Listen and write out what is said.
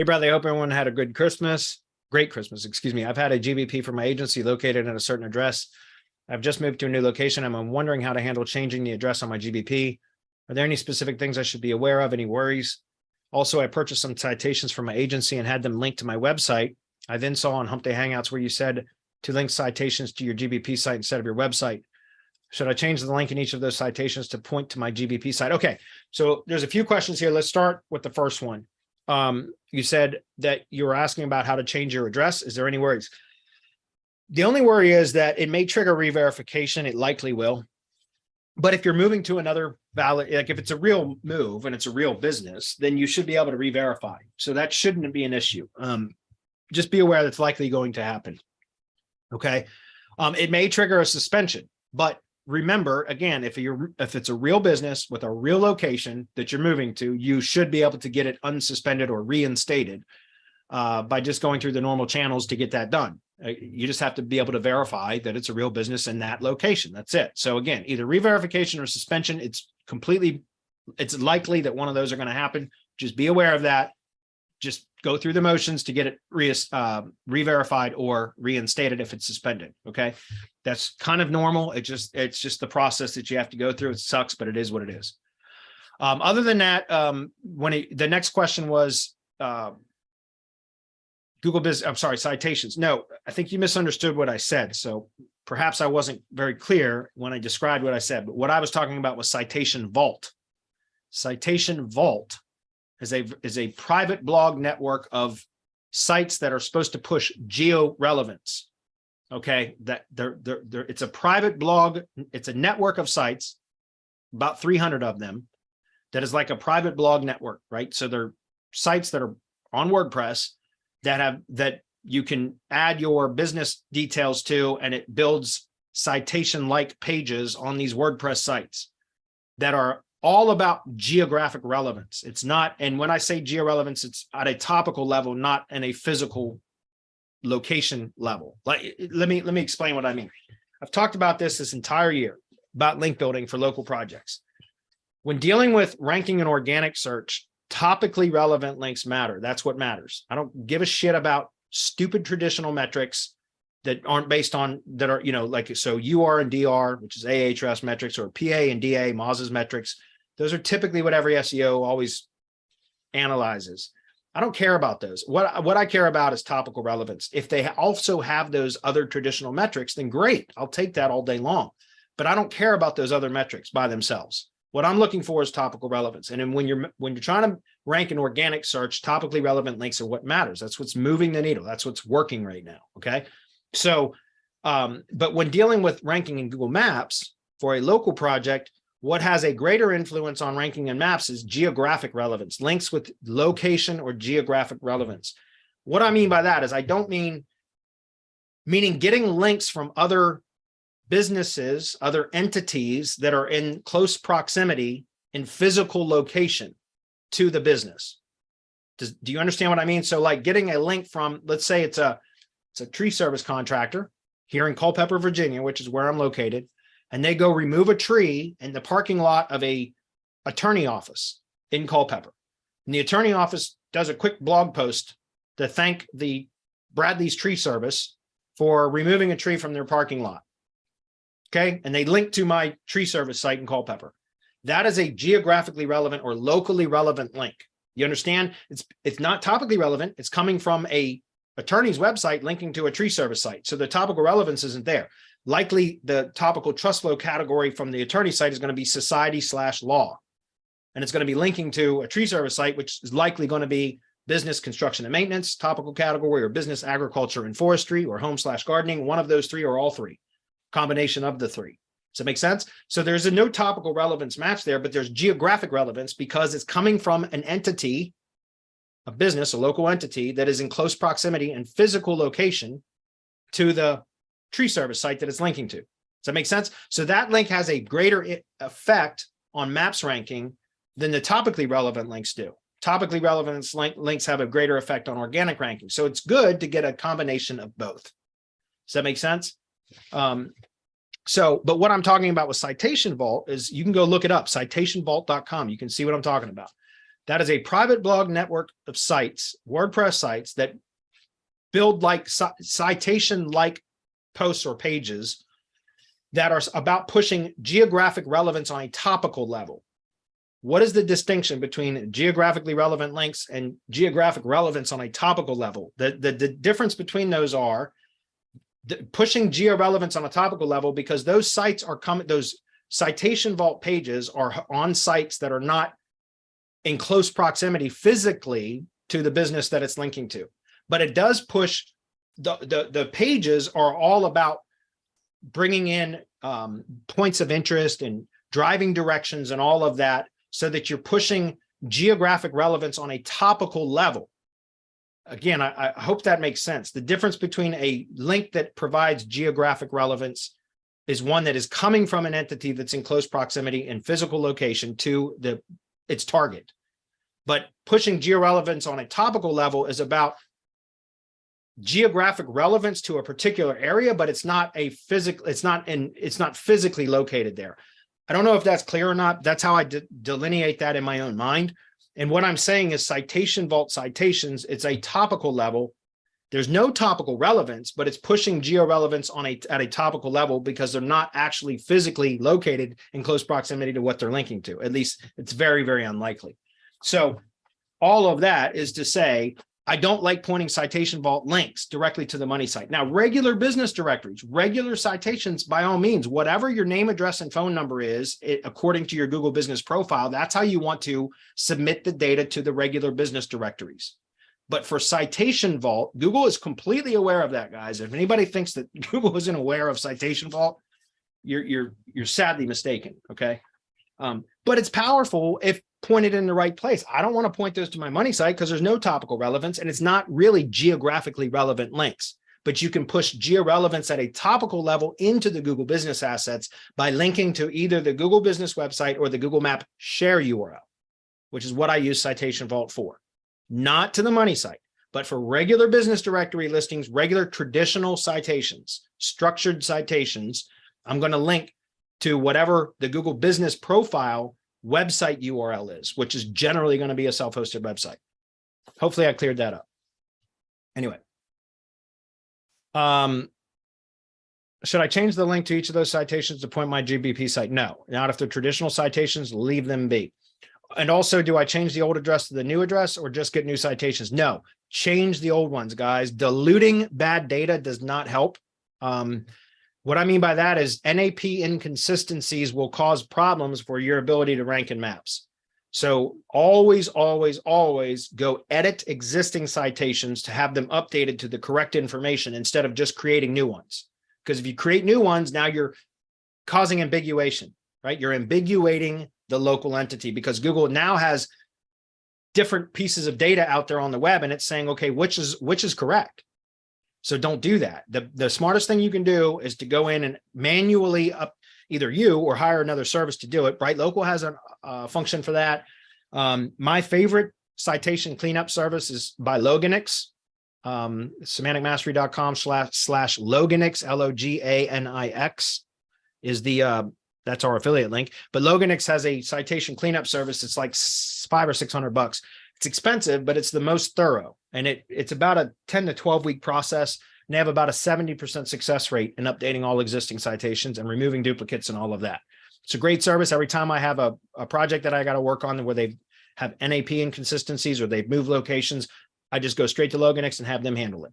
Bradley, I hope everyone had a good Christmas. Great Christmas, excuse me. I've had a GBP for my agency located at a certain address. I've just moved to a new location. I'm wondering how to handle changing the address on my GBP. Are there any specific things I should be aware of? Any worries? Also, I purchased some citations from my agency and had them linked to my website. I then saw on Hump Day Hangouts where you said to link citations to your GBP site instead of your website. Should I change the link in each of those citations to point to my GBP site? Okay, so there's a few questions here. Let's start with the first one. You said that you were asking about how to change your address. Is there any worries? The only worry is that it may trigger re-verification. It likely will. But if you're moving to another valid, like if it's a real move and it's a real business, then you should be able to re-verify. So that shouldn't be an issue. Just be aware that's likely going to happen. Okay. It may trigger a suspension, but remember, again, if it's a real business with a real location that you're moving to, you should be able to get it unsuspended or reinstated by just going through the normal channels to get that done. You just have to be able to verify that it's a real business in that location. That's it. So again, either re-verification or suspension, it's likely that one of those are going to happen. Just be aware of that. Just go through the motions to get it re-verified or reinstated if it's suspended. Okay. That's kind of normal. It's just the process that you have to go through. It sucks, but it is what it is. Other than that, the next question was citations. No, I think you misunderstood what I said. So perhaps I wasn't very clear when I described what I said, but what I was talking about was Citation Vault. Citation Vault is a private blog network of sites that are supposed to push geo-relevance. Okay, it's a private blog. It's a network of sites, about 300 of them, that is like a private blog network, right? So they're sites that are on WordPress that you can add your business details to, and it builds citation-like pages on these WordPress sites that are all about geographic relevance. It's not, and when I say geo-relevance, it's at a topical level, not in a physical location level. Let me explain what I mean. I've talked about this entire year about link building for local projects. When dealing with ranking and organic search, topically relevant links matter. That's what matters. I don't give a shit about stupid traditional metrics that aren't based on, that are, like, so UR and DR, which is Ahrefs metrics, or PA and DA, Moz's metrics. Those are typically what every SEO always analyzes. I don't care about those. What I care about is topical relevance. If they also have those other traditional metrics, then great. I'll take that all day long. But I don't care about those other metrics by themselves. What I'm looking for is topical relevance. And then when you're trying to rank an organic search, topically relevant links are what matters. That's what's moving the needle. That's what's working right now. Okay. So, but when dealing with ranking in Google Maps for a local project, what has a greater influence on ranking in maps is geographic relevance, links with location or geographic relevance. What I mean by that is I don't meaning getting links from other businesses, other entities that are in close proximity in physical location to the business. Do you understand what I mean? So like getting a link from, let's say it's a tree service contractor here in Culpeper, Virginia, which is where I'm located, and they go remove a tree in the parking lot of a attorney office in Culpeper. And the attorney office does a quick blog post to thank the Bradley's Tree Service for removing a tree from their parking lot. Okay. And they link to my tree service site in Culpeper. That is a geographically relevant or locally relevant link. You understand? It's not topically relevant. It's coming from a attorney's website linking to a tree service site. So the topical relevance isn't there. Likely the topical trust flow category from the attorney site is going to be society/law. And it's going to be linking to a tree service site, which is likely going to be business, construction and maintenance, topical category, or business, agriculture and forestry, or home/gardening. One of those three or all three, combination of the three. Does that make sense? So there's no topical relevance match there, but there's geographic relevance because it's coming from an entity, a business, a local entity that is in close proximity and physical location to the tree service site that it's linking to. Does that make sense? So that link has a greater effect on maps ranking than the topically relevant links do. Topically relevant links have a greater effect on organic ranking. So it's good to get a combination of both. Does that make sense? But what I'm talking about with Citation Vault is you can go look it up, citationvault.com. You can see what I'm talking about. That is a private blog network of sites, WordPress sites that build like citation-like posts or pages that are about pushing geographic relevance on a topical level. What is the distinction between geographically relevant links and geographic relevance on a topical level? The difference between those are pushing geo-relevance on a topical level, because those sites are coming, those citation vault pages are on sites that are not in close proximity physically to the business that it's linking to. But it does push, the pages are all about bringing in points of interest and driving directions and all of that, so that you're pushing geographic relevance on a topical level. Again, I hope that makes sense. The difference between a link that provides geographic relevance is one that is coming from an entity that's in close proximity and physical location to its target. But pushing geo-relevance on a topical level is about geographic relevance to a particular area, but it's not a physical, it's not physically located there. I don't know if that's clear or not. That's how I delineate that in my own mind. And what I'm saying is citation vault citations, it's a topical level. There's no topical relevance, but it's pushing geo-relevance at a topical level because they're not actually physically located in close proximity to what they're linking to. At least it's very, very unlikely. So all of that is to say, I don't like pointing citation vault links directly to the money site. Now, regular business directories, regular citations, by all means, whatever your name, address, and phone number is, according to your Google business profile, that's how you want to submit the data to the regular business directories. But for citation vault, Google is completely aware of that, guys. If anybody thinks that Google isn't aware of citation vault, you're sadly mistaken. Okay. But it's powerful if pointed in the right place. I don't want to point those to my money site because there's no topical relevance and it's not really geographically relevant links. But you can push geo-relevance at a topical level into the Google Business Assets by linking to either the Google Business website or the Google Map share URL, which is what I use Citation Vault for. Not to the money site, but for regular business directory listings, regular traditional citations, structured citations, I'm going to link to whatever the Google Business Profile website URL is, which is generally going to be a self-hosted website. Hopefully I cleared that up. Anyway, should I change the link to each of those citations to point my GBP site? No, not if they're traditional citations, leave them be. And also, do I change the old address to the new address or just get new citations? No, change the old ones, guys. Diluting bad data does not help. What I mean by that is NAP inconsistencies will cause problems for your ability to rank in maps. So always, always, always go edit existing citations to have them updated to the correct information instead of just creating new ones. Because if you create new ones, now you're causing ambiguation, right? You're ambiguating the local entity because Google now has different pieces of data out there on the web and it's saying, okay, which is correct? So don't do that. The smartest thing you can do is to go in and manually either you or hire another service to do it. Bright Local has a function for that. My favorite citation cleanup service is by Loganix. Semanticmastery.com/Loganix, Loganix is that's our affiliate link. But Loganix has a citation cleanup service. It's like $500 or $600. It's expensive, but it's the most thorough. And it's about a 10 to 12 week process. And they have about a 70% success rate in updating all existing citations and removing duplicates and all of that. It's a great service. Every time I have a project that I got to work on where they have NAP inconsistencies or they've moved locations, I just go straight to Loganix and have them handle it.